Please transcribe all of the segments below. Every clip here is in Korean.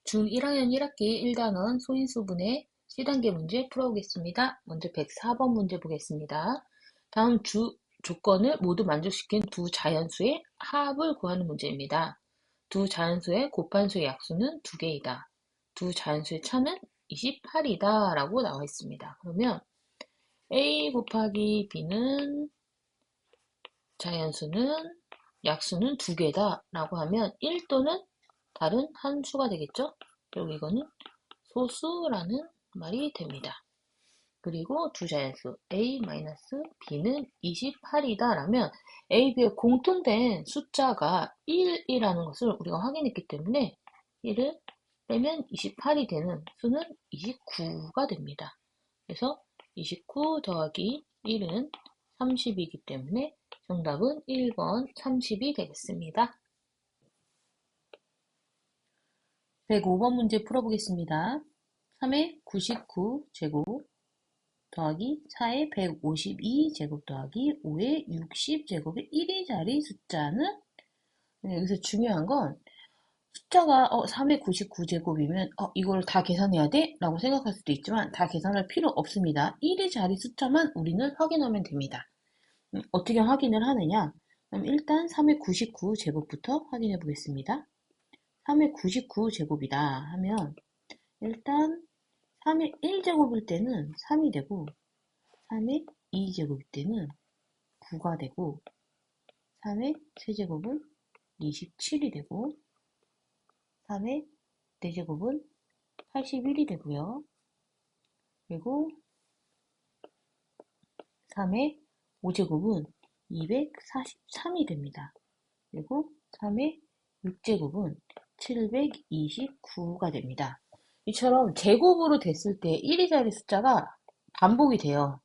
중 1학년 1학기 1단원 소인수분해 C단계 문제 풀어보겠습니다. 먼저 104번 문제 보겠습니다. 다음 조건을 모두 만족시킨 두 자연수의 합을 구하는 문제입니다. 두 자연수의 곱한수의 약수는 2개이다. 두 자연수의 차는 28이다 라고 나와 있습니다. 그러면 A 곱하기 B는 자연수는 약수는 2개다 라고 하면 1 또는 다른 한 수가 되겠죠? 그리고 이거는 소수라는 말이 됩니다. 그리고 두 자연수 a-b는 28이다 라면 a, b의 공통된 숫자가 1이라는 것을 우리가 확인했기 때문에 1을 빼면 28이 되는 수는 29가 됩니다. 그래서 29 더하기 1은 30이기 때문에 정답은 1번 30이 되겠습니다. 105번 문제 풀어보겠습니다. 3의 99제곱 더하기 4의 152제곱 더하기 5의 60제곱의 1위 자리 숫자는 여기서 중요한 건 숫자가 3의 99제곱이면 이걸 다 계산해야 돼? 라고 생각할 수도 있지만 다 계산할 필요 없습니다. 1위 자리 숫자만 우리는 확인하면 됩니다. 어떻게 확인을 하느냐? 그럼 일단 3의 99제곱부터 확인해 보겠습니다. 3의 99제곱이다 하면 일단 3의 1제곱일 때는 3이 되고 3의 2제곱일 때는 9가 되고 3의 세제곱은 27이 되고 3의 4제곱은 81이 되고요. 그리고 3의 5제곱은 243이 됩니다. 그리고 3의 6제곱은 729가 됩니다. 이처럼 제곱으로 됐을 때 1위 자리 숫자가 반복이 돼요.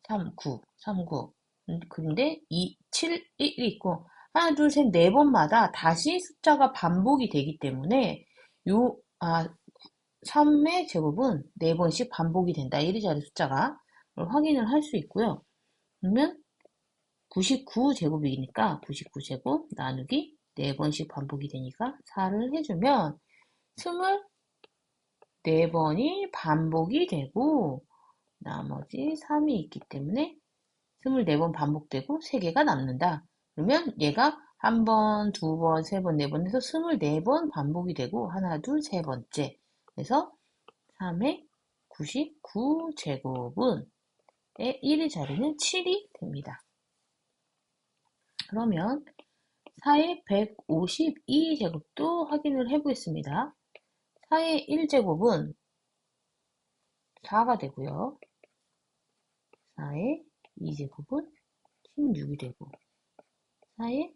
3, 9, 3, 9. 근데 2, 7, 1이 있고 하나, 둘, 셋, 네 번마다 다시 숫자가 반복이 되기 때문에 3의 제곱은 4번씩 반복이 된다. 1위 자리 숫자가 확인을 할 수 있고요. 그러면 99제곱이니까 99제곱 나누기 4번씩 반복이 되니까 4를 해주면 24번이 반복이 되고 나머지 3이 있기 때문에 24번 반복되고 3개가 남는다. 그러면 얘가 한 번, 두 번, 세 번, 네 번 해서 24번 반복이 되고 하나, 둘, 세 번째. 그래서 3의 99제곱은 1의 자리는 7이 됩니다. 그러면 4의 152제곱도 확인을 해보겠습니다. 4의 1제곱은 4가 되고요. 4의 2제곱은 16이 되고 4의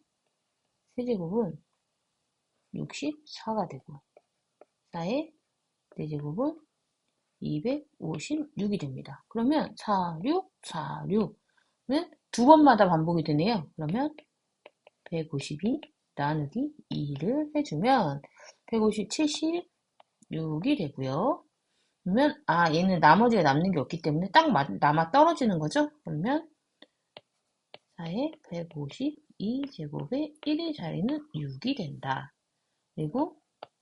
세제곱은 64가 되고 4의 4제곱은 256이 됩니다. 그러면 4, 6, 4, 6은 두 번마다 반복이 되네요. 그러면 152 나누기 2를 해주면 150, 76이 되고요. 그러면 얘는 나머지가 남는 게 없기 때문에 딱 남아 떨어지는 거죠. 그러면 4의 152제곱의 1의 자리는 6이 된다. 그리고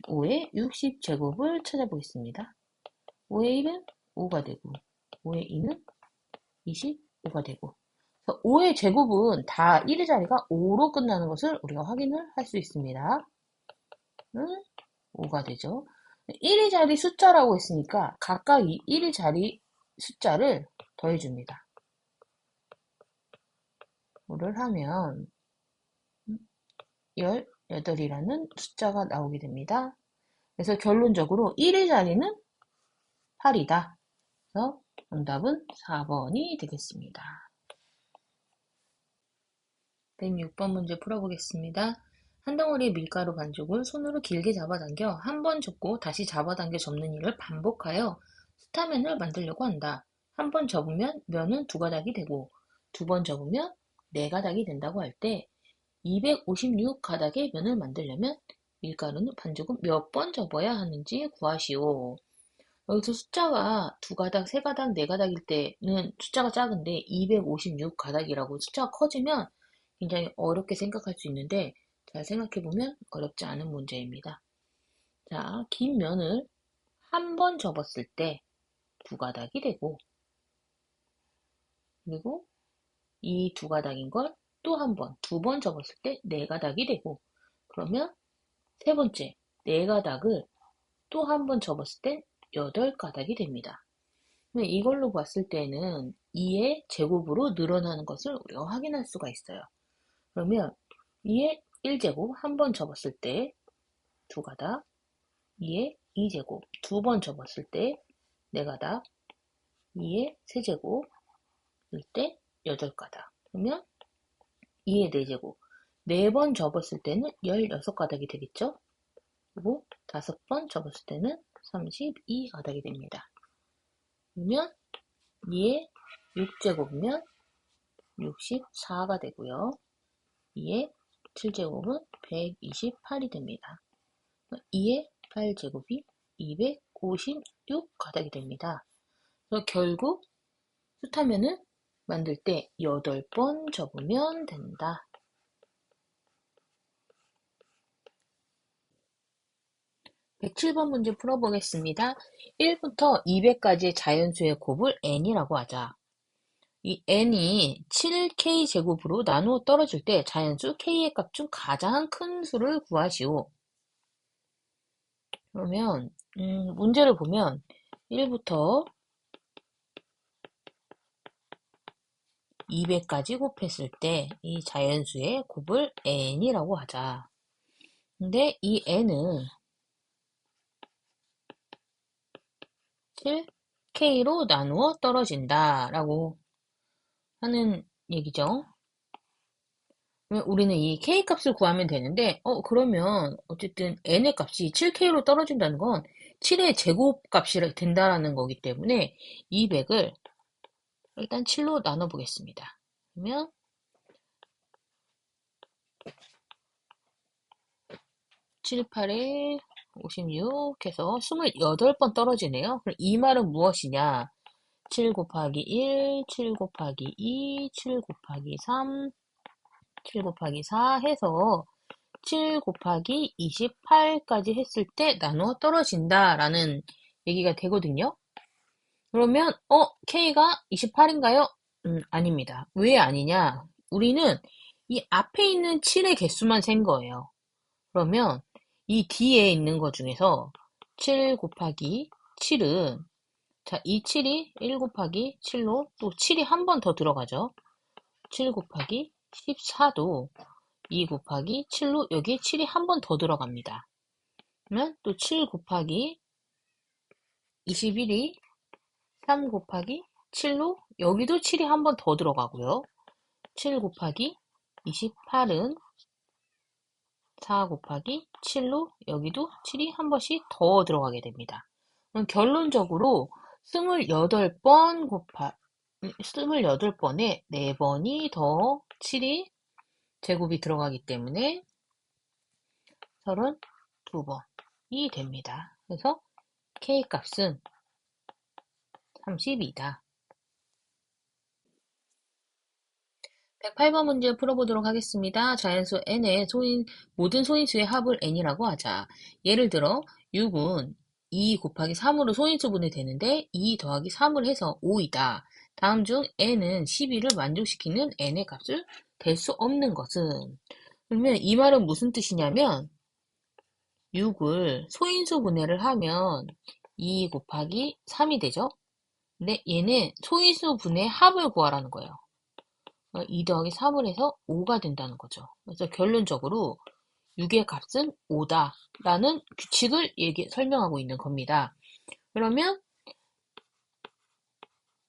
5의 60제곱을 찾아보겠습니다. 5의 1은 5가 되고 5의 2는 25가 되고 5의 제곱은 다 1의 자리가 5로 끝나는 것을 우리가 확인을 할 수 있습니다. 5가 되죠. 1의 자리 숫자라고 했으니까 각각 이 1의 자리 숫자를 더해줍니다. 5를 하면 18이라는 숫자가 나오게 됩니다. 그래서 결론적으로 1의 자리는 8이다. 그래서 정답은 4번이 되겠습니다. 106번 문제 풀어보겠습니다. 한 덩어리의 밀가루 반죽을 손으로 길게 잡아당겨 한 번 접고 다시 잡아당겨 접는 일을 반복하여 스타면을 만들려고 한다. 한 번 접으면 면은 2가닥이 되고 2번 접으면 4가닥이 된다고 할 때 256가닥의 면을 만들려면 밀가루는 반죽은 몇 번 접어야 하는지 구하시오. 여기서 숫자가 2가닥, 3가닥, 4가닥일 때는 숫자가 작은데 256가닥이라고 숫자가 커지면 굉장히 어렵게 생각할 수 있는데 잘 생각해보면 어렵지 않은 문제입니다. 자, 긴 면을 한 번 접었을 때 두 가닥이 되고, 그리고 이 두 가닥인 걸 또 한 번, 두 번 접었을 때 네 가닥이 되고, 그러면 세 번째, 네 가닥을 또 한 번 접었을 때 여덟 가닥이 됩니다. 이걸로 봤을 때는 2의 제곱으로 늘어나는 것을 우리가 확인할 수가 있어요. 그러면 2의 1제곱 한 번 접었을 때 두 가닥, 2의 2제곱 두 번 접었을 때 네 가닥, 2의 세제곱 때 여덟 가닥. 그러면 2의 4제곱 네 번 접었을 때는 16가닥이 되겠죠? 그리고 다섯 번 접었을 때는 32가닥이 됩니다. 그러면 2의 6제곱이면 64가 되고요. 2의 7제곱은 128이 됩니다. 2의 8제곱이 256가닥이 됩니다. 그래서 결국 숫하면을 만들 때 8번 접으면 된다. 107번 문제 풀어보겠습니다. 1부터 200까지의 자연수의 곱을 n이라고 하자. 이 n이 7k제곱으로 나누어 떨어질 때 자연수 k의 값 중 가장 큰 수를 구하시오. 그러면 문제를 보면 1부터 200까지 곱했을 때 이 자연수의 곱을 n이라고 하자. 근데 이 n은 7k로 나누어 떨어진다 라고 하는 얘기죠. 우리는 이 k값을 구하면 되는데 그러면 어쨌든 n의 값이 7k로 떨어진다는 건 7의 제곱값이 된다라는 거기 때문에 200을 일단 7로 나눠 보겠습니다. 그러면 7, 8에 56 해서 28번 떨어지네요. 그럼 이 말은 무엇이냐? 7 곱하기 1, 7 곱하기 2, 7 곱하기 3, 7 곱하기 4 해서 7 곱하기 28까지 했을 때 나누어 떨어진다라는 얘기가 되거든요. 그러면 K가 28인가요? 아닙니다. 왜 아니냐? 우리는 이 앞에 있는 7의 개수만 센 거예요. 그러면 이 뒤에 있는 것 중에서 7 곱하기 7은 자, 이 7이 1 곱하기 7로 또 7이 한 번 더 들어가죠. 7 곱하기 14도 2 곱하기 7로 여기에 7이 한 번 더 들어갑니다. 그러면 또 7 곱하기 21이 3 곱하기 7로 여기도 7이 한 번 더 들어가고요. 7 곱하기 28은 4 곱하기 7로 여기도 7이 한 번씩 더 들어가게 됩니다. 그럼 결론적으로 28번에 4번이 더 7이 제곱이 들어가기 때문에 32번이 됩니다. 그래서 K값은 32다. 108번 문제 풀어보도록 하겠습니다. 자연수 n의 모든 소인수의 합을 n이라고 하자. 예를 들어 6은 2 곱하기 3으로 소인수분이 되는데 2 더하기 3을 해서 5이다. 다음 중 n은 12를 만족시키는 n의 값을 될 수 없는 것은? 그러면 이 말은 무슨 뜻이냐면 6을 소인수 분해를 하면 2 곱하기 3이 되죠. 근데 얘는 소인수 분의 합을 구하라는 거예요. 2 더하기 3을 해서 5가 된다는 거죠. 그래서 결론적으로 6의 값은 5다 라는 규칙을 설명하고 있는 겁니다. 그러면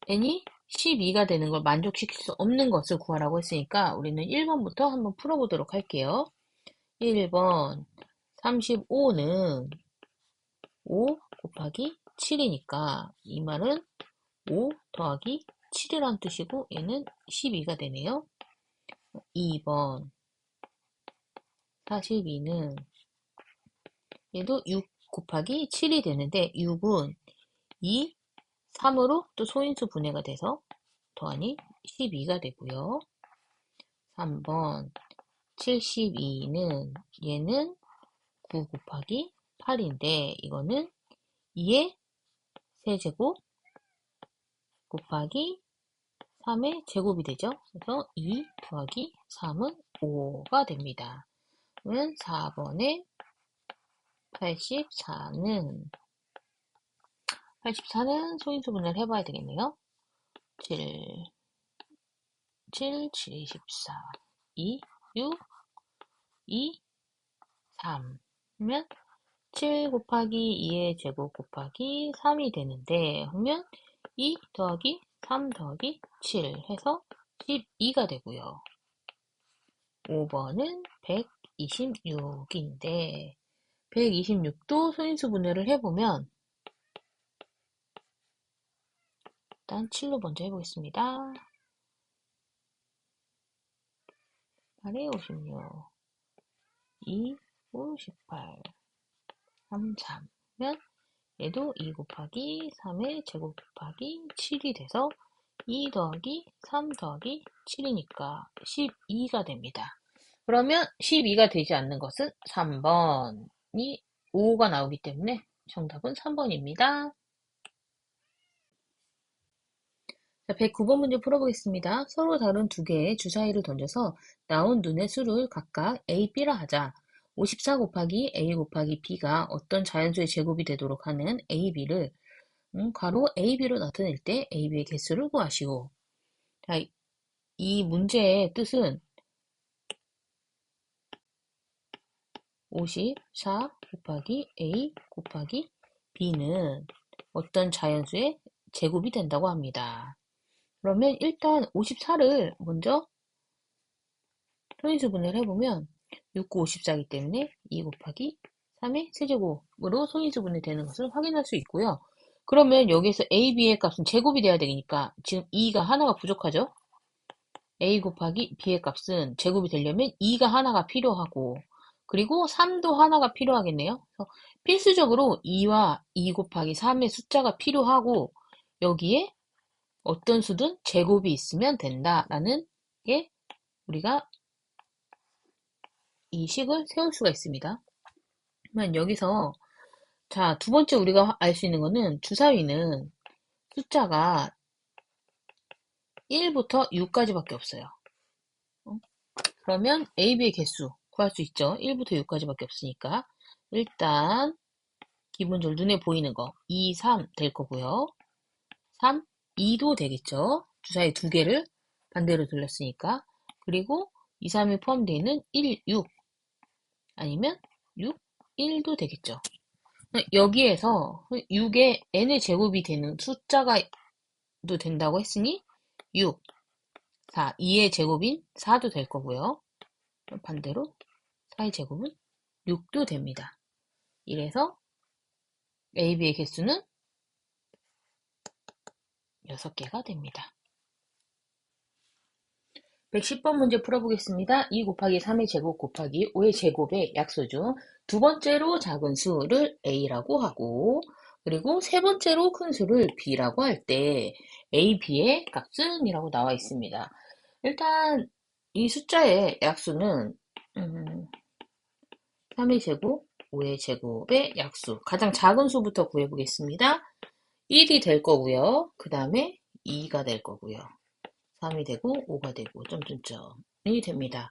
n이 12가 되는 걸 만족시킬 수 없는 것을 구하라고 했으니까 우리는 1번부터 한번 풀어보도록 할게요. 1번 35는 5 곱하기 7이니까 이 말은 5 더하기 7이란 뜻이고 얘는 12가 되네요. 2번 42는 얘도 6 곱하기 7이 되는데 6은 2, 3으로 또 소인수 분해가 돼서 더하니 12가 되고요. 3번 72는 얘는 9 곱하기 8인데 이거는 2의 세제곱 곱하기 3의 제곱이 되죠. 그래서 2 더하기 3은 5가 됩니다. 그러면 4번에 84는 소인수분해를 해봐야 되겠네요. 7, 7, 14, 2, 6, 2, 3. 그러면 7 곱하기 2의 제곱 곱하기 3이 되는데, 그러면 2 더하기 3 더하기 7 해서 12가 되고요. 5번은 126인데, 126도 소인수분해를 해보면, 일단 7로 먼저 해보겠습니다. 8에 56, 2, 5, 18, 3, 3면 얘도 2 곱하기 3의 제곱 곱하기 7이 돼서 2 더하기 3 더하기 7이니까 12가 됩니다. 그러면 12가 되지 않는 것은 3번이 5가 나오기 때문에 정답은 3번입니다. 자, 109번 문제 풀어보겠습니다. 서로 다른 두 개의 주사위를 던져서 나온 눈의 수를 각각 A, B라 하자. 54 곱하기 A 곱하기 B가 어떤 자연수의 제곱이 되도록 하는 A, B를 괄호 A, B로 나타낼 때 A, B의 개수를 구하시오. 자, 이 문제의 뜻은 54 곱하기 A 곱하기 B는 어떤 자연수의 제곱이 된다고 합니다. 그러면 일단 54를 먼저 소인수분해를 해보면 6, 9, 54이기 때문에 2 곱하기 3의 세제곱으로 소인수분해 되는 것을 확인할 수 있고요. 그러면 여기에서 A, B의 값은 제곱이 돼야 되니까 지금 2가 하나가 부족하죠? A 곱하기 B의 값은 제곱이 되려면 2가 하나가 필요하고 그리고 3도 하나가 필요하겠네요. 그래서 필수적으로 2와 2 곱하기 3의 숫자가 필요하고 여기에 어떤 수든 제곱이 있으면 된다라는 게 우리가 이 식을 세울 수가 있습니다. 그러면 여기서 자, 두 번째 우리가 알 수 있는 거는 주사위는 숫자가 1부터 6까지밖에 없어요. 그러면 A, B의 개수 구할 수 있죠. 1부터 6까지밖에 없으니까 일단 기본적으로 눈에 보이는 거 2, 3 될 거고요. 3, 2도 되겠죠. 주사위 두 개를 반대로 돌렸으니까. 그리고 2, 3이 포함되어 있는 1, 6 아니면 6, 1도 되겠죠. 여기에서 6의 n의 제곱이 되는 숫자가 도 된다고 했으니 6, 4, 2의 제곱인 4도 될 거고요. 반대로 4의 제곱은 6도 됩니다. 이래서 A, B의 개수는 6개가 됩니다. 110번 문제 풀어보겠습니다. 2 곱하기 3의 제곱 곱하기 5의 제곱의 약수 중 두 번째로 작은 수를 A라고 하고 그리고 세 번째로 큰 수를 B라고 할 때 A, B의 값은 이라고 나와 있습니다. 일단 이 숫자의 약수는 3의 제곱, 5의 제곱의 약수 가장 작은 수부터 구해보겠습니다. 1이 될 거고요. 그 다음에 2가 될 거고요. 3이 되고 5가 되고 점점점이 됩니다.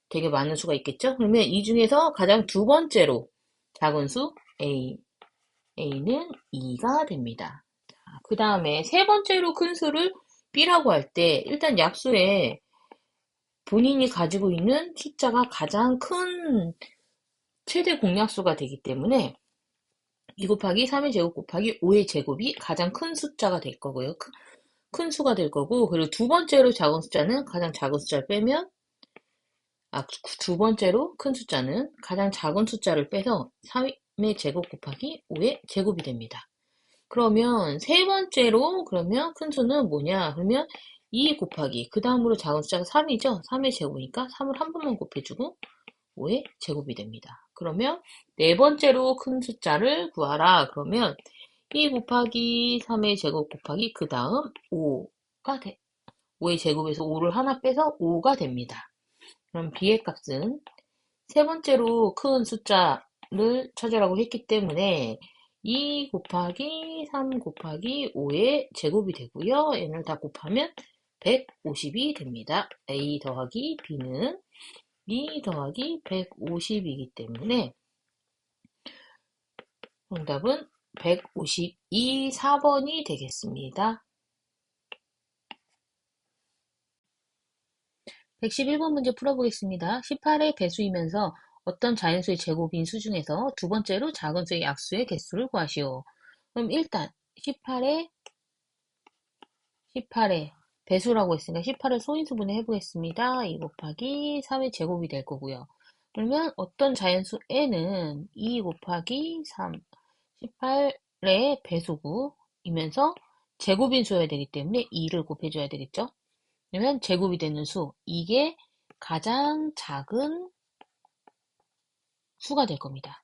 되게 많은 수가 있겠죠? 그러면 이 중에서 가장 두 번째로 작은 수 A는 2가 됩니다. 그 다음에 세 번째로 큰 수를 B라고 할 때 일단 약수에 본인이 가지고 있는 숫자가 가장 큰 최대 공약수가 되기 때문에 2 곱하기 3의 제곱 곱하기 5의 제곱이 가장 큰 숫자가 될 거고요. 큰 수가 될 거고 그리고 두 번째로 작은 숫자는 가장 작은 숫자를 빼면 두 번째로 큰 숫자는 가장 작은 숫자를 빼서 3의 제곱 곱하기 5의 제곱이 됩니다. 그러면 세 번째로 그러면 큰 수는 뭐냐? 그러면 2 곱하기 그 다음으로 작은 숫자가 3이죠? 3의 제곱이니까 3을 한 번만 곱해주고 5의 제곱이 됩니다. 그러면 네 번째로 큰 숫자를 구하라. 그러면 2 곱하기 3의 제곱 곱하기 그 다음 5가 돼. 5의 제곱에서 5를 하나 빼서 5가 됩니다. 그럼 B의 값은 세 번째로 큰 숫자는 를 찾으라고 했기 때문에 2 곱하기 3 곱하기 5의 제곱이 되고요. 얘를 다 곱하면 150이 됩니다. A 더하기 B는 2 더하기 150이기 때문에 정답은 152, 4번이 되겠습니다. 111번 문제 풀어보겠습니다. 18의 배수이면서 어떤 자연수의 제곱인 수 중에서 두 번째로 작은 수의 약수의 개수를 구하시오. 그럼 일단 18의 배수라고 했으니까 18을 소인수분해 해보겠습니다. 2 곱하기 3의 제곱이 될 거고요. 그러면 어떤 자연수 n은 2 곱하기 3, 18의 배수구이면서 제곱인 수여야 되기 때문에 2를 곱해줘야 되겠죠? 그러면 제곱이 되는 수, 이게 가장 작은 수가 될 겁니다.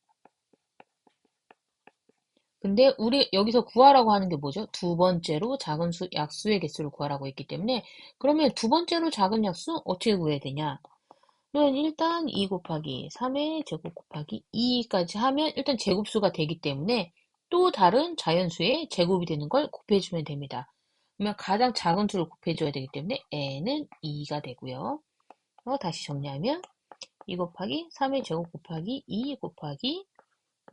근데 우리 여기서 구하라고 하는 게 뭐죠? 두 번째로 작은 수, 약수의 개수를 구하라고 했기 때문에 그러면 두 번째로 작은 약수 어떻게 구해야 되냐? 그러면 일단 2 곱하기 3의 제곱 곱하기 2까지 하면 일단 제곱수가 되기 때문에 또 다른 자연수의 제곱이 되는 걸 곱해주면 됩니다. 그러면 가장 작은 수를 곱해줘야 되기 때문에 n은 2가 되고요. 다시 정리하면 2 곱하기 3의 제곱 곱하기 2 곱하기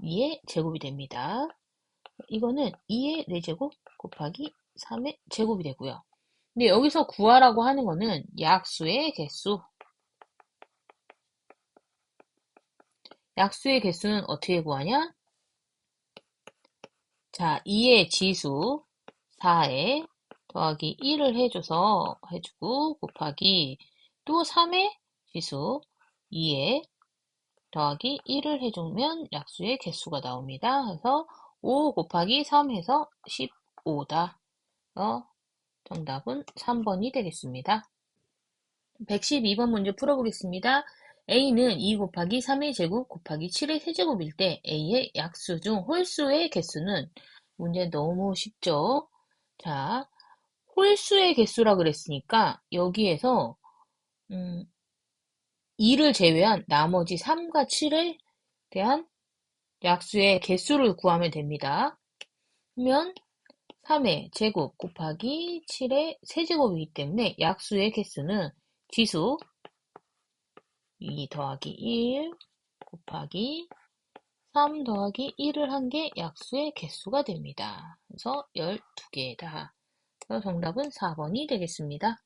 2의 제곱이 됩니다. 이거는 2의 4제곱 곱하기 3의 제곱이 되고요. 근데 여기서 구하라고 하는 거는 약수의 개수. 약수의 개수는 어떻게 구하냐? 자, 2의 지수 4에 더하기 1을 해주고 곱하기 또 3의 지수 2에 더하기 1을 해주면 약수의 개수가 나옵니다. 그래서 5 곱하기 3 해서 15다. 정답은 3번이 되겠습니다. 112번 문제 풀어보겠습니다. A는 2 곱하기 3의 제곱 곱하기 7의 세제곱일 때 A의 약수 중 홀수의 개수는 문제 너무 쉽죠? 자, 홀수의 개수라 그랬으니까 여기에서 2를 제외한 나머지 3과 7에 대한 약수의 개수를 구하면 됩니다. 그러면 3의 제곱 곱하기 7의 세제곱이기 때문에 약수의 개수는 지수 2 더하기 1 곱하기 3 더하기 1을 한 게 약수의 개수가 됩니다. 그래서 12개다. 그래서 정답은 4번이 되겠습니다.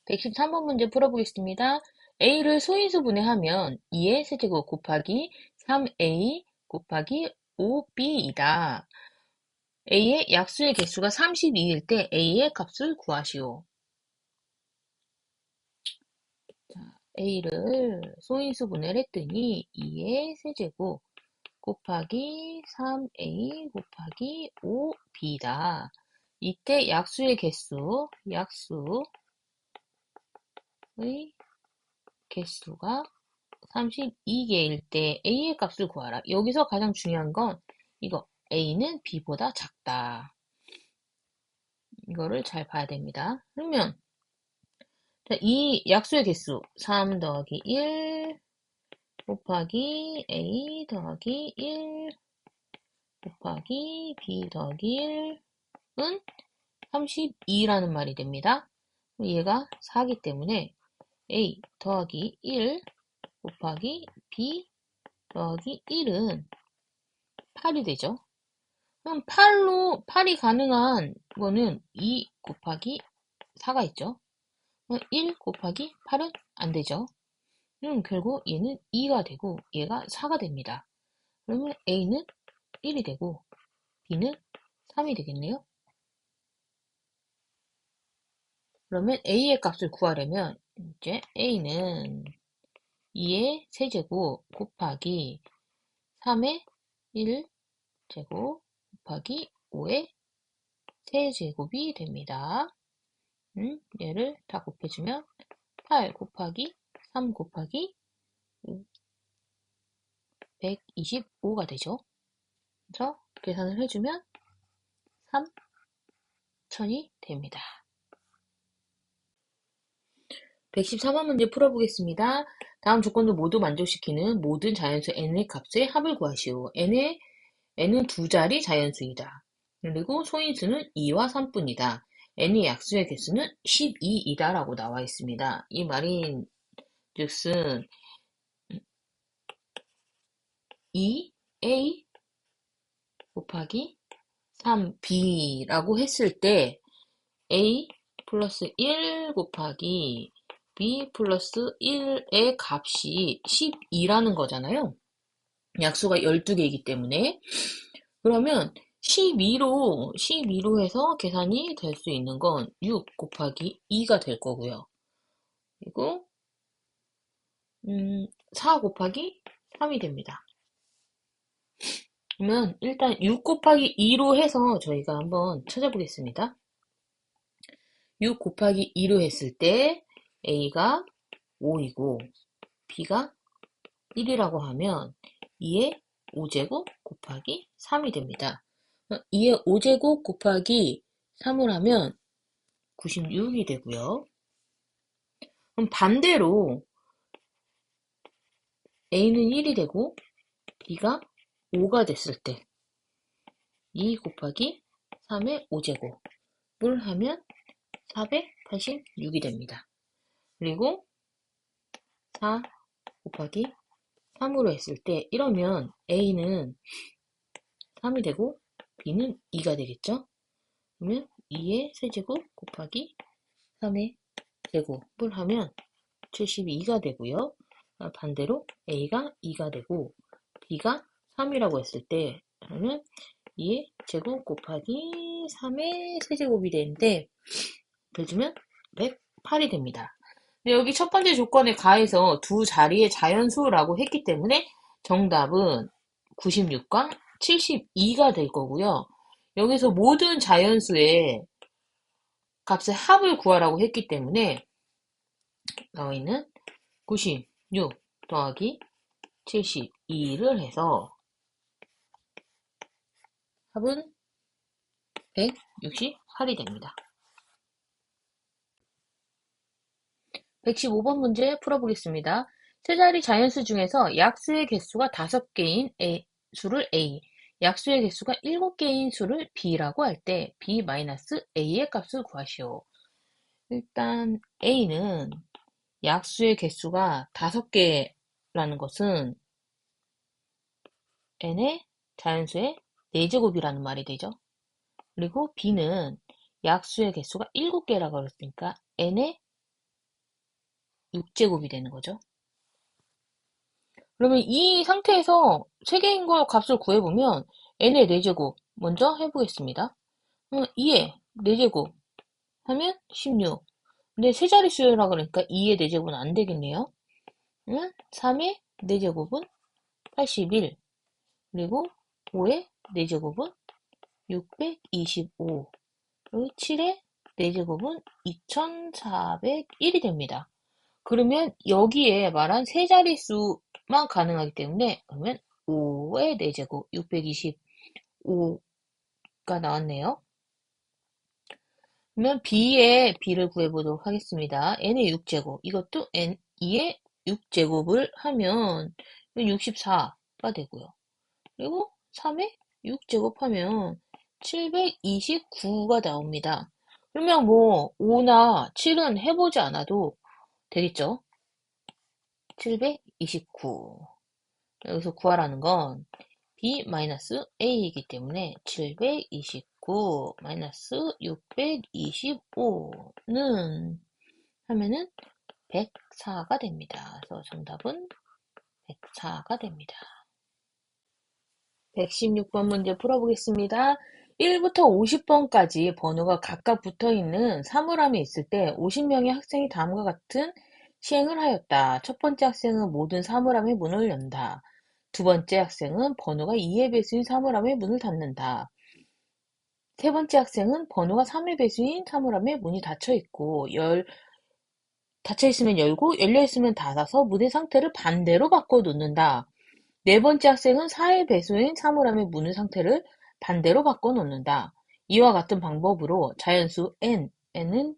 113번 문제 풀어보겠습니다. A를 소인수 분해하면 2의 세제곱 곱하기 3A 곱하기 5B이다. A의 약수의 개수가 32일 때 A의 값을 구하시오. 자, A를 소인수 분해를 했더니 2의 세제곱 곱하기 3A 곱하기 5B다. 이때 약수의 약수의 개수가 32개일 때 A의 값을 구하라. 여기서 가장 중요한 건 이거 A는 B보다 작다. 이거를 잘 봐야 됩니다. 그러면 이 약수의 개수 3 더하기 1 곱하기 A 더하기 1 곱하기 B 더하기 1은 32라는 말이 됩니다. 얘가 4기 때문에 A 더하기 1 곱하기 B 더하기 1은 8이 되죠. 그럼 8이 가능한 거는 2 곱하기 4가 있죠. 1 곱하기 8은 안 되죠. 결국 얘는 2가 되고 얘가 4가 됩니다. 그러면 A는 1이 되고 B는 3이 되겠네요. 그러면 A의 값을 구하려면 이제 A는 2의 세제곱 곱하기 3의 1제곱 곱하기 5의 세제곱이 됩니다. 얘를 다 곱해주면 8 곱하기 3 곱하기 5, 125가 되죠. 그래서 계산을 해주면 3,000이 됩니다. 114번 문제 풀어보겠습니다. 다음 조건을 모두 만족시키는 모든 자연수 n의 값의 합을 구하시오. n은 두 자리 자연수이다. 그리고 소인수는 2와 3뿐이다. n의 약수의 개수는 12이다 라고 나와 있습니다. 이 말인 즉슨 2a 곱하기 3b라고 했을 때 a 플러스 1 곱하기 b 플러스 1의 값이 12라는 거잖아요. 약수가 12개이기 때문에. 그러면 12로 해서 계산이 될 수 있는 건 6 곱하기 2가 될 거고요. 그리고 4 곱하기 3이 됩니다. 그러면 일단 6 곱하기 2로 해서 저희가 한번 찾아보겠습니다. 6 곱하기 2로 했을 때 A가 5이고 B가 1이라고 하면 2의 5제곱 곱하기 3이 됩니다. 2의 5제곱 곱하기 3을 하면 96이 되고요. 그럼 반대로 A는 1이 되고 B가 5가 됐을 때 2 곱하기 3의 5제곱을 하면 486이 됩니다. 그리고 4 곱하기 3으로 했을 때 이러면 A는 3이 되고 B는 2가 되겠죠? 그러면 2의 세제곱 곱하기 3의 제곱을 하면 72가 되고요. 반대로 A가 2가 되고 B가 3이라고 했을 때 그러면 2의 제곱 곱하기 3의 세제곱이 되는데 빼주면 108이 됩니다. 근데 여기 첫 번째 조건에 가해서 두 자리의 자연수라고 했기 때문에 정답은 96과 72가 될 거고요. 여기서 모든 자연수의 값의 합을 구하라고 했기 때문에 나와 있는 96 더하기 72를 해서 합은 168이 됩니다. 115번 문제 풀어보겠습니다. 세 자리 자연수 중에서 약수의 개수가 5개인 수를 A, 약수의 개수가 7개인 수를 B라고 할 때 B-A의 값을 구하시오. 일단 A는 약수의 개수가 5개라는 것은 n의 자연수의 4제곱이라는 말이 되죠. 그리고 B는 약수의 개수가 7개라고 그랬으니까 n의 6제곱이 되는 거죠. 그러면 이 상태에서 3개인 거 값을 구해보면 n의 4제곱 먼저 해보겠습니다. 2의 4제곱 하면 16. 근데 세 자릿수라 그러니까 2의 4제곱은 안 되겠네요. 3의 4제곱은 81. 그리고 5의 4제곱은 625. 그리고 7의 4제곱은 2401이 됩니다. 그러면 여기에 말한 세 자릿수만 가능하기 때문에 그러면 5의 4제곱 625가 나왔네요. 그러면 B를 구해보도록 하겠습니다. n의 6제곱 이것도 2의 6제곱을 하면 64가 되고요. 그리고 3의 6제곱하면 729가 나옵니다. 그러면 뭐 5나 7은 해보지 않아도 되겠죠? 729. 여기서 구하라는 건 B-A이기 때문에 729-625는 하면은 104가 됩니다. 그래서 정답은 104가 됩니다. 116번 문제 풀어보겠습니다. 1부터 50번까지 번호가 각각 붙어있는 사물함이 있을 때 50명의 학생이 다음과 같은 시행을 하였다. 첫 번째 학생은 모든 사물함의 문을 연다. 두 번째 학생은 번호가 2의 배수인 사물함의 문을 닫는다. 세 번째 학생은 번호가 3의 배수인 사물함의 문이 닫혀있고 닫혀있으면 열고 열려있으면 닫아서 문의 상태를 반대로 바꿔 놓는다. 네 번째 학생은 4의 배수인 사물함의 문의 상태를 반대로 바꿔 놓는다. 이와 같은 방법으로 자연수 n은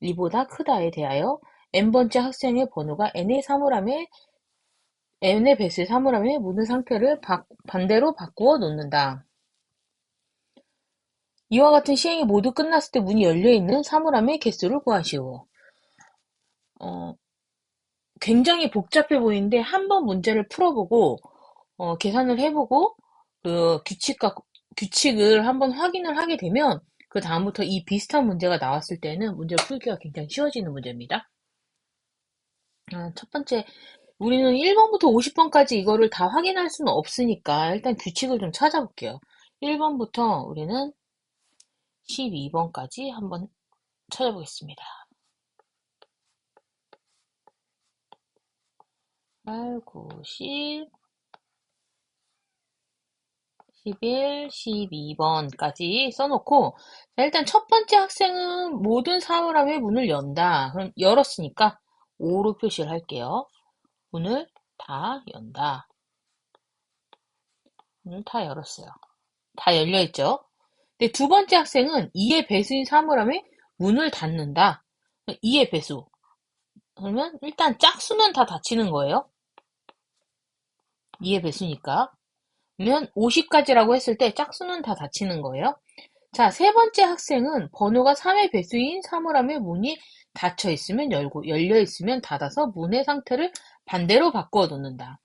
2보다 크다에 대하여 n번째 학생의 번호가 n의 사물함에 n의 배수의 사물함에 묻은 상태를 반대로 바꾸어 놓는다. 이와 같은 시행이 모두 끝났을 때 문이 열려있는 사물함의 개수를 구하시오. 굉장히 복잡해 보이는데 한번 문제를 풀어보고 계산을 해보고 그 규칙을 한번 확인을 하게 되면 그 다음부터 이 비슷한 문제가 나왔을 때는 문제를 풀기가 굉장히 쉬워지는 문제입니다. 첫 번째, 우리는 1번부터 50번까지 이거를 다 확인할 수는 없으니까 일단 규칙을 좀 찾아볼게요. 1번부터 우리는 12번까지 한번 찾아보겠습니다. 8, 9, 10, 11, 12번까지 써놓고, 자, 일단 첫 번째 학생은 모든 사물함의 문을 연다. 그럼 열었으니까 5로 표시를 할게요. 문을 다 연다. 문을 다 열었어요. 다 열려있죠? 근데 두 번째 학생은 2의 배수인 사물함에 문을 닫는다. 2의 배수. 그러면 일단 짝수는 다 닫히는 거예요. 2의 배수니까. 그러면 50까지라고 했을 때 짝수는 다 닫히는 거예요. 자, 세 번째 학생은 번호가 3의 배수인 사물함의 문이 닫혀 있으면 열고, 열려 있으면 닫아서 문의 상태를 반대로 바꾸어 놓는다.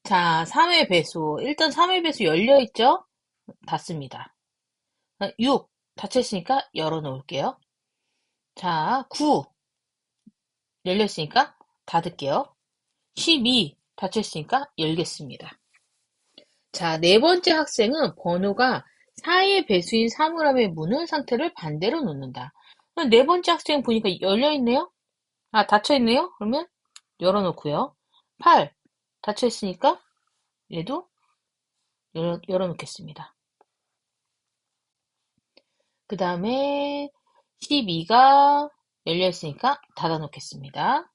자, 3의 배수. 일단 3의 배수 열려 있죠? 닫습니다. 6, 닫혀 있으니까 열어 놓을게요. 자, 9, 열려 있으니까 닫을게요. 12, 닫혀 있으니까 열겠습니다. 자, 네 번째 학생은 번호가 4의 배수인 사물함의 문을 상태를 반대로 놓는다. 네 번째 학생 보니까 열려있네요? 닫혀있네요? 그러면 열어놓고요. 8, 닫혀있으니까 얘도 열어놓겠습니다. 그 다음에 12가 열려있으니까 닫아놓겠습니다.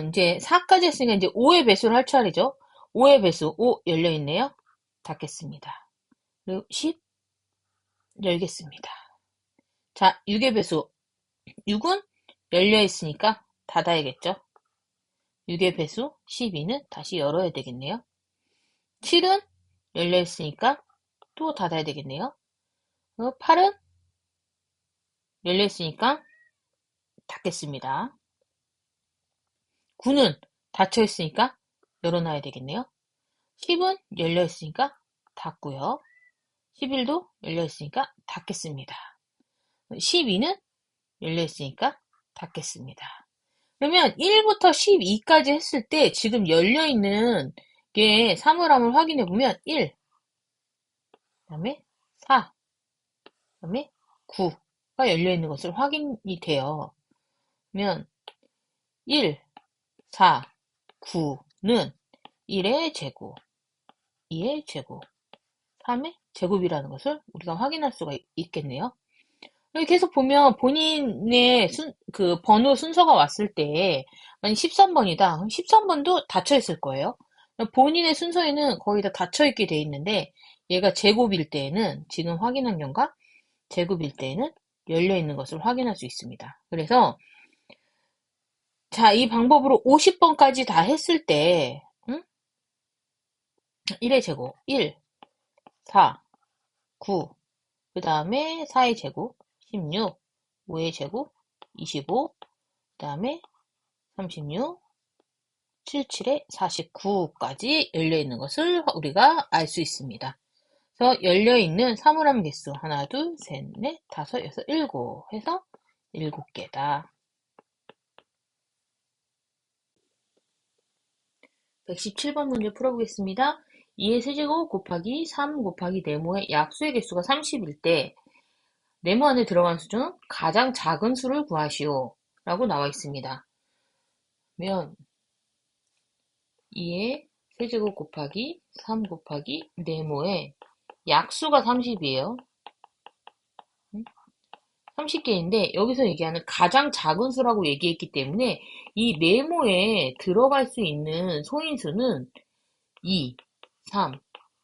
이제 4까지 했으니까 이제 5의 배수를 할 차례죠. 5의 배수, 5 열려있네요? 닫겠습니다. 그리고 10 열겠습니다. 자, 6의 배수. 6은 열려있으니까 닫아야겠죠. 6의 배수 12는 다시 열어야 되겠네요. 7은 열려있으니까 또 닫아야 되겠네요. 8은 열려있으니까 닫겠습니다. 9는 닫혀있으니까 열어놔야 되겠네요. 10은 열려있으니까 닫고요. 11도 열려있으니까 닫겠습니다. 12는 열려있으니까 닫겠습니다. 그러면 1부터 12까지 했을 때 지금 열려있는 게 사물함을 확인해 보면 1, 그 다음에 4, 그 다음에 9가 열려있는 것을 확인이 돼요. 그러면 1, 4, 9는 1의 제곱, 2의 제곱, 3의 제곱이라는 것을 우리가 확인할 수가 있겠네요. 계속 보면 본인의 그 번호 순서가 왔을 때 만약 13번이다. 그럼 13번도 닫혀 있을 거예요. 본인의 순서에는 거의 다 닫혀 있게 돼 있는데 얘가 제곱일 때에는 지금 확인한 경과 제곱일 때에는 열려 있는 것을 확인할 수 있습니다. 그래서 자, 이 방법으로 50번까지 다 했을 때 1의 제곱 1, 4, 9, 그 다음에 4의 제곱 16, 5의 제곱 25, 그 다음에 36, 77에 49까지 열려있는 것을 우리가 알 수 있습니다. 그래서 열려있는 사물함 개수 하나, 둘, 셋, 넷, 다섯, 여섯, 일곱 해서 7개다. 117번 문제 풀어보겠습니다. 2의 세제곱 곱하기 3 곱하기 네모의 약수의 개수가 30일 때 네모 안에 들어간 수 중 가장 작은 수를 구하시오 라고 나와 있습니다. 그러면 2의 세제곱 곱하기 3 곱하기 네모의 약수가 30이에요. 30개인데 여기서 얘기하는 가장 작은 수라고 얘기했기 때문에 이 네모에 들어갈 수 있는 소인수는 2, 3,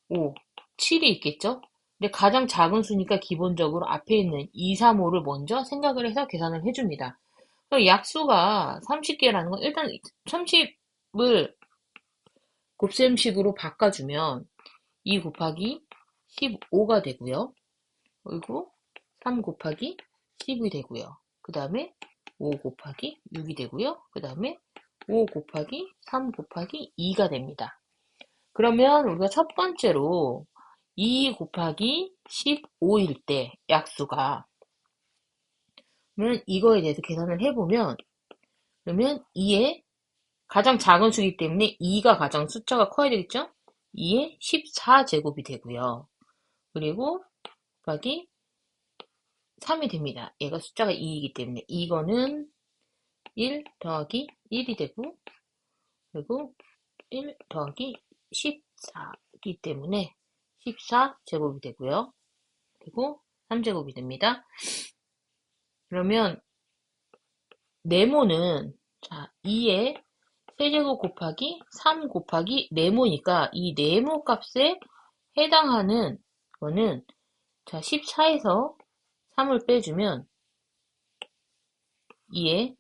5, 7이 있겠죠? 근데 가장 작은 수니까 기본적으로 앞에 있는 2, 3, 5를 먼저 생각을 해서 계산을 해줍니다. 약수가 30개라는 건 일단 30을 곱셈식으로 바꿔주면 2 곱하기 15가 되고요. 그리고 3 곱하기 10이 되고요. 그 다음에 5 곱하기 6이 되고요. 그 다음에 5 곱하기 3 곱하기 2가 됩니다. 그러면 우리가 첫 번째로 2 곱하기 15일 때 약수가, 그러면 이거에 대해서 계산을 해보면, 그러면 2의 가장 작은 수이기 때문에 2가 가장 숫자가 커야 되겠죠? 2의 14제곱이 되고요. 그리고 곱하기 3이 됩니다. 얘가 숫자가 2이기 때문에 이거는 1 더하기 1이 되고, 그리고 1 더하기 14이기 때문에 14제곱이 되고요. 그리고 3제곱이 됩니다. 그러면 네모는, 자, 2의 세제곱 곱하기 3 곱하기 네모니까 이 네모 값에 해당하는 거는, 자, 14에서 3을 빼주면 2의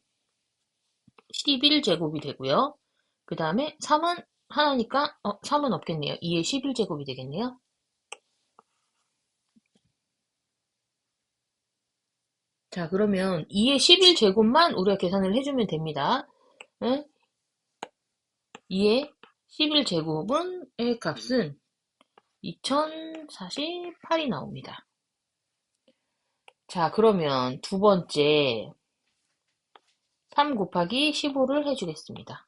11제곱이 되고요. 그 다음에 3은 하나니까 3은 없겠네요. 2의 11제곱이 되겠네요. 자, 그러면 2의 11제곱만 우리가 계산을 해주면 됩니다. 네? 2의 11제곱은 의 값은 2048이 나옵니다. 자, 그러면 두 번째 3 곱하기 15를 해주겠습니다.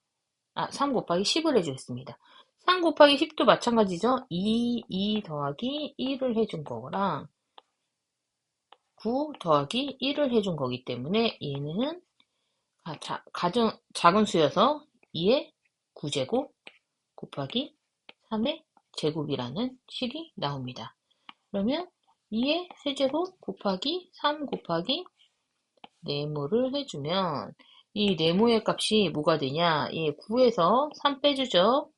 3 곱하기 10을 해주겠습니다. 3 곱하기 10도 마찬가지죠. 2 더하기 1을 해준 거랑 9 더하기 1을 해준 거기 때문에 얘는 작은 수여서 2의 9제곱 곱하기 3의 제곱이라는 식이 나옵니다. 그러면 2의 세제곱 곱하기 3 곱하기 네모를 해주면 이 네모의 값이 뭐가 되냐? 9에서 3 빼주죠.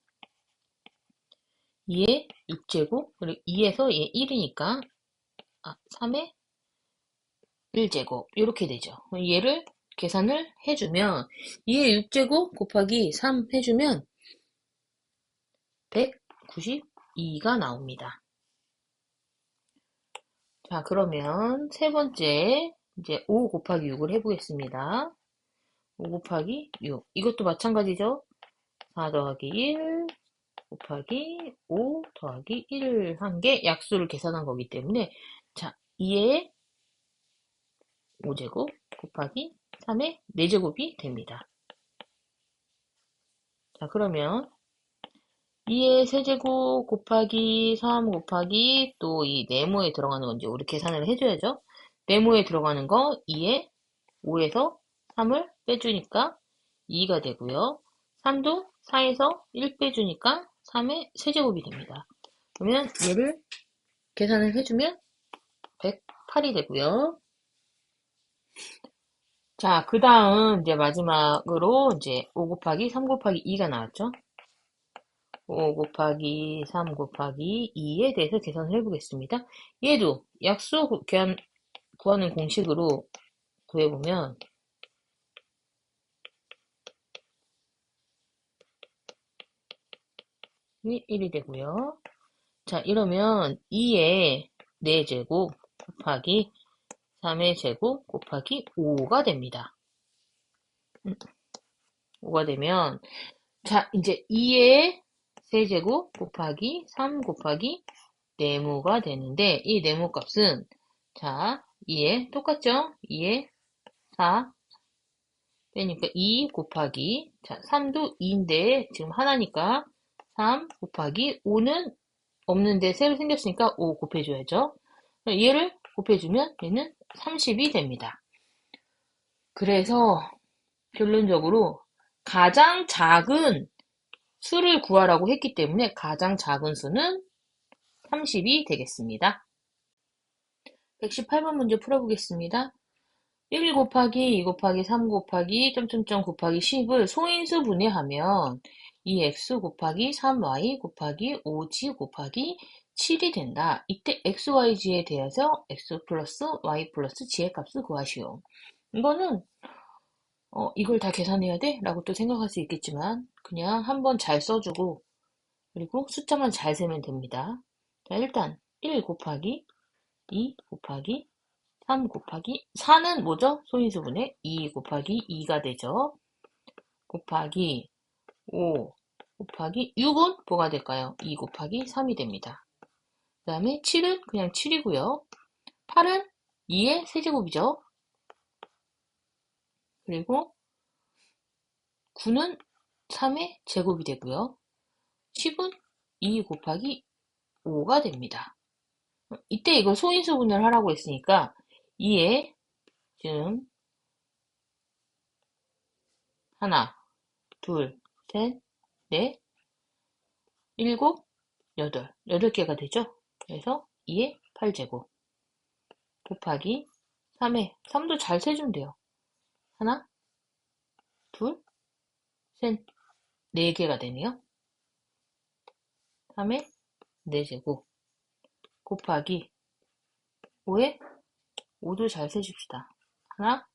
2의 6제곱, 그리고 2에서 1이니까 3의 1제곱 이렇게 되죠. 얘를 계산을 해주면 2의 6제곱 곱하기 3 해주면 192가 나옵니다. 자, 그러면 세 번째 이제 5 곱하기 6을 해보겠습니다. 5 곱하기 6 이것도 마찬가지죠. 4 더하기 1 곱하기 5 더하기 1을 한 게 약수를 계산한 거기 때문에, 자, 2의 5제곱 곱하기 3의 4제곱이 됩니다. 자, 그러면 2의 세제곱 곱하기 3 곱하기 또 이 네모에 들어가는 건지 우리 계산을 해줘야죠. 네모에 들어가는 거 2의 5에서 3을 빼주니까 2가 되고요. 3도 4에서 1 빼주니까 3의 세제곱이 됩니다. 그러면 얘를 계산을 해주면 108이 되고요. 자, 그 다음 이제 마지막으로 이제 5 곱하기 3 곱하기 2가 나왔죠. 5 곱하기 3 곱하기 2에 대해서 계산을 해보겠습니다. 얘도 약수 구하는 공식으로 구해보면 1이 되고요. 자, 이러면 2의 4제곱 곱하기 3의 제곱 곱하기 5가 됩니다. 5가 되면, 자, 이제 2의 세제곱 곱하기 3 곱하기 네모가 되는데, 이 네모 값은, 자, 2에 똑같죠? 2에 4 빼니까 2 곱하기, 자, 3도 2인데 지금 하나니까 3 곱하기 5는 없는데 새로 생겼으니까 5 곱해줘야죠. 얘를 곱해주면 얘는 30이 됩니다. 그래서 결론적으로 가장 작은 수를 구하라고 했기 때문에 가장 작은 수는 30이 되겠습니다. 118번 문제 풀어보겠습니다. 1 곱하기 2 곱하기 3 곱하기 점점점 곱하기 10을 소인수 분해하면 2x 곱하기 3y 곱하기 5g 곱하기 7이 된다. 이때 x, y, g에 대해서 x 플러스 y 플러스 g의 값을 구하시오. 이거는 이걸 다 계산해야 돼? 라고 또 생각할 수 있겠지만 그냥 한번 잘 써주고 그리고 숫자만 잘 세면 됩니다. 자, 일단 1 곱하기 2 곱하기 3 곱하기 4는 뭐죠? 소인수분해 2 곱하기 2가 되죠. 곱하기 5 곱하기 6은 뭐가 될까요? 2 곱하기 3이 됩니다. 그 다음에 7은 그냥 7이고요. 8은 2의 세제곱이죠. 그리고 9는 3의 제곱이 되고요. 10은 2 곱하기 5가 됩니다. 이때 이걸 소인수분해를 하라고 했으니까 2에 지금 하나, 둘, 셋, 넷, 일곱, 여덟. 8개가 되죠? 그래서 2의 8제곱 곱하기 3의 3도 잘 세주면 돼요. 하나, 둘, 셋, 4개가 되네요. 3의 4제곱 곱하기 5의 5도 잘 세줍시다. 하나,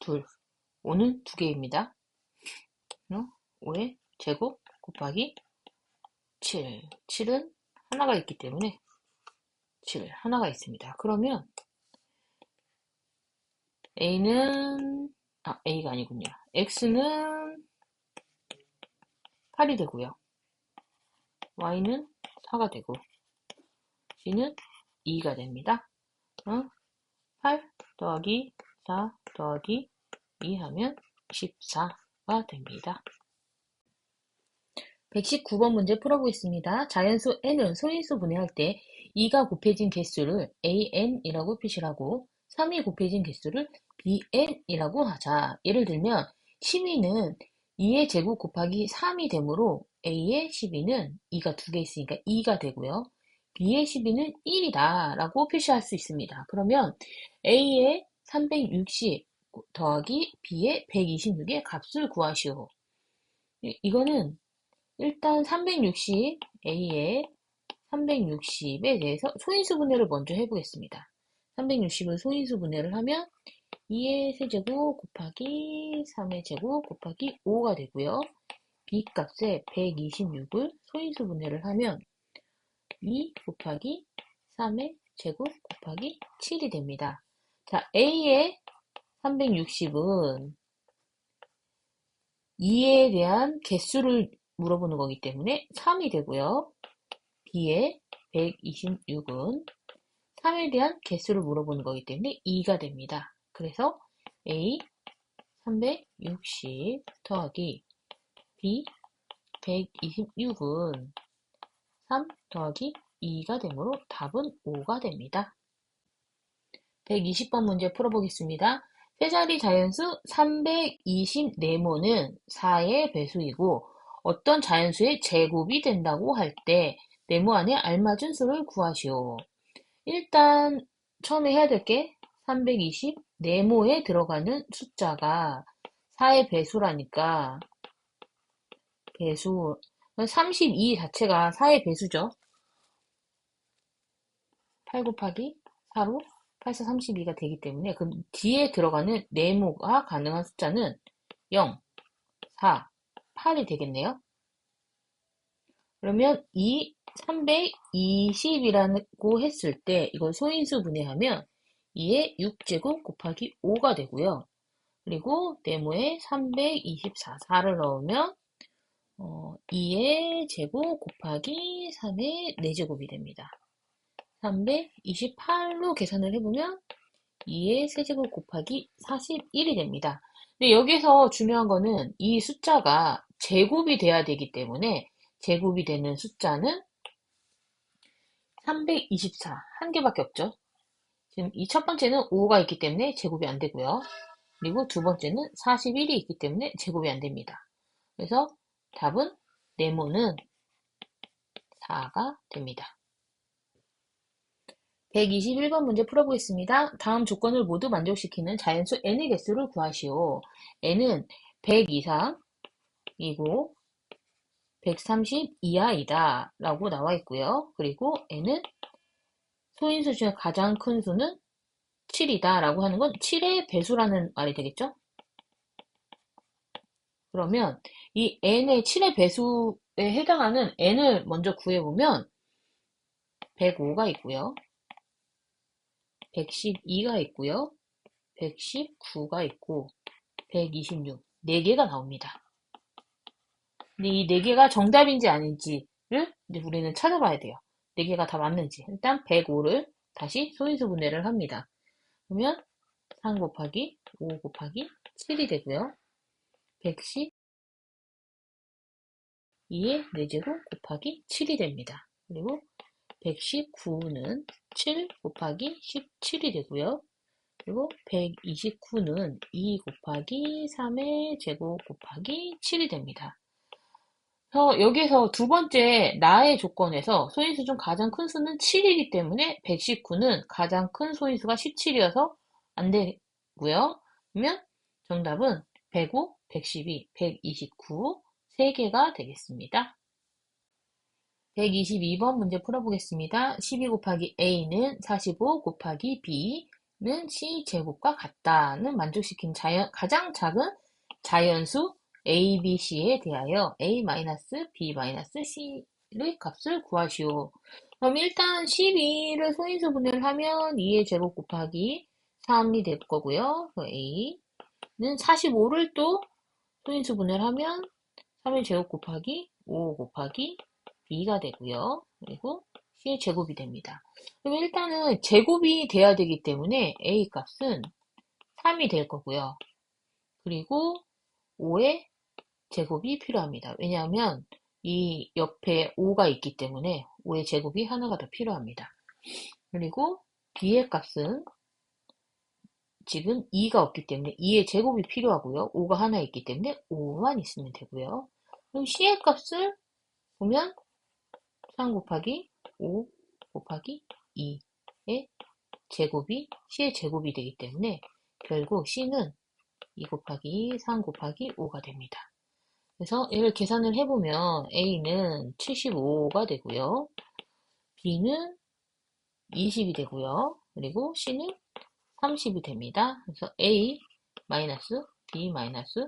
둘, 5는 2개입니다. 5의 제곱 곱하기 7. 7은 하나가 있기 때문에 7 하나가 있습니다. 그러면 A가 아니군요. X는 8이 되고요. Y는 4가 되고 C는 2가 됩니다. 8 더하기 4 더하기 2 하면 14가 됩니다. 119번 문제 풀어보겠습니다. 자연수 n은 소인수 분해할 때 2가 곱해진 개수를 an이라고 표시를 하고 3이 곱해진 개수를 bn이라고 하자. 예를 들면 12는 2의 제곱 곱하기 3이 되므로 a의 12는 2가 2개 있으니까 2가 되고요. b의 12는 1이다 라고 표시할 수 있습니다. 그러면 a의 360 더하기 b의 126의 값을 구하시오. 이거는 일단 360, A의 360에 대해서 소인수 분해를 먼저 해보겠습니다. 360을 소인수 분해를 하면 2의 세제곱 곱하기 3의 제곱 곱하기 5가 되고요. B 값에 126을 소인수 분해를 하면 2 곱하기 3의 제곱 곱하기 7이 됩니다. 자, A의 360은 2에 대한 개수를 물어보는 거기 때문에 3이 되고요. B의 126은 3에 대한 개수를 물어보는 거기 때문에 2가 됩니다. 그래서 A 360 더하기 B 126은 3 더하기 2가 되므로 답은 5가 됩니다. 120번 문제 풀어보겠습니다. 세자리 자연수 324모는 4의 배수이고 어떤 자연수의 제곱이 된다고 할 때 네모 안에 알맞은 수를 구하시오. 일단 처음에 해야 될 게 320 네모에 들어가는 숫자가 4의 배수라니까 배수 32 자체가 4의 배수죠. 8 곱하기 4로 8, 4, 32가 되기 때문에 그 뒤에 들어가는 네모가 가능한 숫자는 0, 4, 8이 되겠네요. 그러면 이 320이라고 했을 때 이걸 소인수 분해하면 2의 6제곱 곱하기 5가 되고요. 그리고 네모에 324, 4를 넣으면 2의 제곱 곱하기 3의 4제곱이 됩니다. 328로 계산을 해보면 2의 세제곱 곱하기 41이 됩니다. 근데 여기서 중요한 거는 이 숫자가 제곱이 돼야 되기 때문에 제곱이 되는 숫자는 324, 한 개밖에 없죠. 지금 이 첫 번째는 5가 있기 때문에 제곱이 안 되고요. 그리고 두 번째는 41이 있기 때문에 제곱이 안 됩니다. 그래서 답은 네모는 4가 됩니다. 121번 문제 풀어보겠습니다. 다음 조건을 모두 만족시키는 자연수 n의 개수를 구하시오. n은 100 이상이고 130 이하이다 라고 나와 있고요. 그리고 n은 소인수 중에 가장 큰 수는 7이다 라고 하는 건 7의 배수라는 말이 되겠죠? 그러면 이 n의 7의 배수에 해당하는 n을 먼저 구해보면 105가 있고요. 112가 있고요. 119가 있고 126, 4개가 나옵니다. 근데 이 4개가 정답인지 아닌지를 이제 우리는 찾아봐야 돼요. 4개가 다 맞는지. 일단 105를 다시 소인수 분해를 합니다. 그러면 3 곱하기 5 곱하기 7이 되고요. 112의 4제곱 곱하기 7이 됩니다. 그리고 119는 7 곱하기 17이 되고요. 그리고 129는 2 곱하기 3의 제곱 곱하기 7이 됩니다. 그래서 여기서 두 번째 나의 조건에서 소인수 중 가장 큰 수는 7이기 때문에 119는 가장 큰 소인수가 17이어서 안 되고요. 그러면 정답은 105, 112, 129 3개가 되겠습니다. 122번 문제 풀어보겠습니다. 12 곱하기 a는 45 곱하기 b는 c 제곱과 같다는 만족시킨 가장 작은 자연수 a, b, c에 대하여 a-b-c의 값을 구하시오. 그럼 일단 12를 소인수 분해를 하면 2의 제곱 곱하기 3이 될 거고요. a는 45를 또 소인수 분해를 하면 3의 제곱 곱하기 5 곱하기 b가 되고요. 그리고 c의 제곱이 됩니다. 그럼 일단은 제곱이 돼야 되기 때문에 a 값은 3이 될 거고요. 그리고 5의 제곱이 필요합니다. 왜냐하면 이 옆에 5가 있기 때문에 5의 제곱이 하나가 더 필요합니다. 그리고 b의 값은 지금 2가 없기 때문에 2의 제곱이 필요하고요. 5가 하나 있기 때문에 5만 있으면 되고요. 그럼 c의 값을 보면 3 곱하기 5 곱하기 2의 제곱이 c의 제곱이 되기 때문에 결국 c는 2 곱하기 3 곱하기 5가 됩니다. 그래서 얘를 계산을 해보면 a는 75가 되고요. b는 20이 되고요. 그리고 c는 30이 됩니다. 그래서 a 마이너스 b 마이너스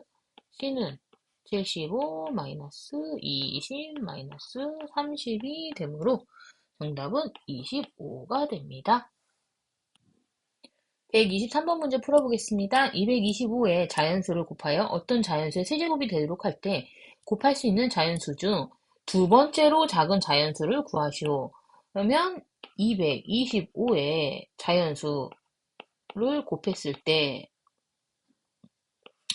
c는 75 마이너스 20 마이너스 30이 되므로 정답은 25가 됩니다. 123번 문제 풀어보겠습니다. 225에 자연수를 곱하여 어떤 자연수의 세제곱이 되도록 할 때 곱할 수 있는 자연수 중 두 번째로 작은 자연수를 구하시오. 그러면 225에 자연수를 곱했을 때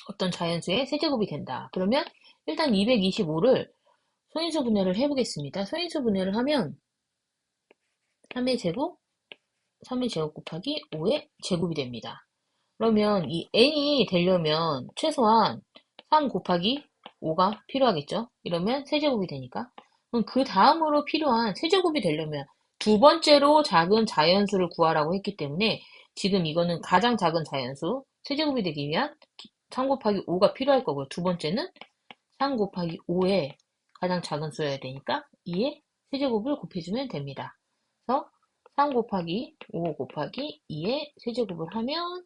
어떤 자연수의 세제곱이 된다. 그러면 일단 225를 소인수 분해를 해보겠습니다. 소인수 분해를 하면 3의 제곱, 3의 제곱 곱하기 5의 제곱이 됩니다. 그러면 이 n이 되려면 최소한 3 곱하기 5가 필요하겠죠? 이러면 세제곱이 되니까. 그럼 그 다음으로 필요한 세제곱이 되려면 두 번째로 작은 자연수를 구하라고 했기 때문에 지금 이거는 가장 작은 자연수, 세제곱이 되기 위한 3 곱하기 5가 필요할 거고요. 두 번째는 3 곱하기 5의 가장 작은 수여야 되니까 2의 세제곱을 곱해주면 됩니다. 그래서 3 곱하기 5 곱하기 2의 세제곱을 하면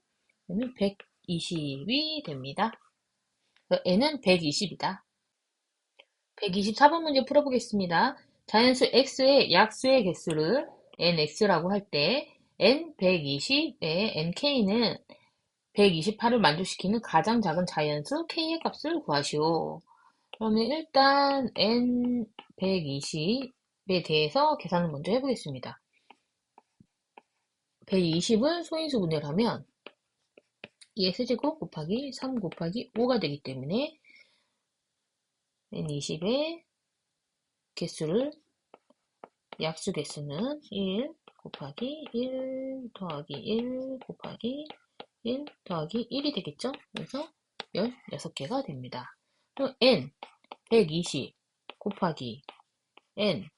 얘는 120이 됩니다. n은 120이다. 124번 문제 풀어보겠습니다. 자연수 x의 약수의 개수를 nx라고 할 때 n 120의 nk는 128을 만족시키는 가장 작은 자연수 k의 값을 구하시오. 그러면 일단 n 120에 대해서 계산을 먼저 해보겠습니다. 120을 소인수 분해를 하면 2의 세제곱 곱하기 3 곱하기 5가 되기 때문에 n20의 개수를 약수 개수는 1 곱하기 1 더하기 1 곱하기 1 더하기 1이 되겠죠? 그래서 16개가 됩니다. 그럼 n 120 곱하기 n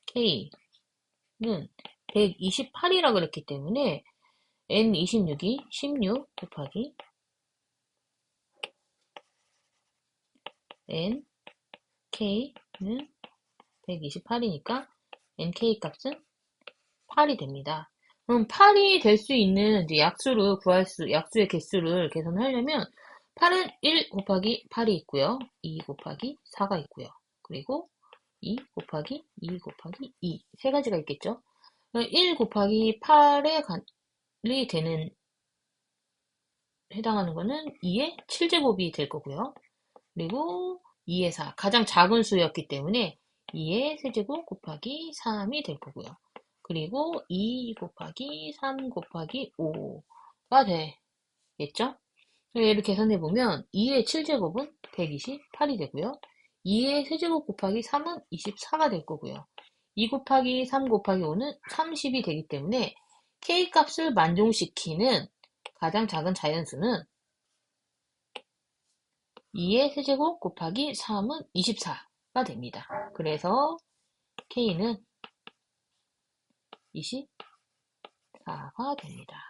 k는 128이라 그랬기 때문에 n26이 16 곱하기 n k는 128이니까 nk 값은 8이 됩니다. 그럼 8이 될 수 있는 이제 약수의 개수를 계산하려면 8은 1 곱하기 8이 있고요. 2 곱하기 4가 있고요. 그리고 2 곱하기 2 곱하기 2. 세 가지가 있겠죠? 1 곱하기 8에 되는, 해당하는 거는 2의 7제곱이 될 거고요. 그리고 2의 4. 가장 작은 수였기 때문에 2의 세제곱 곱하기 3이 될 거고요. 그리고 2 곱하기 3 곱하기 5가 되겠죠? 얘를 계산해보면 2의 7제곱은 128이 되고요. 2의 세제곱 곱하기 3은 24가 될 거고요. 2 곱하기 3 곱하기 5는 30이 되기 때문에 K값을 만족시키는 가장 작은 자연수는 2의 세제곱 곱하기 3은 24가 됩니다. 그래서 K는 24가 됩니다.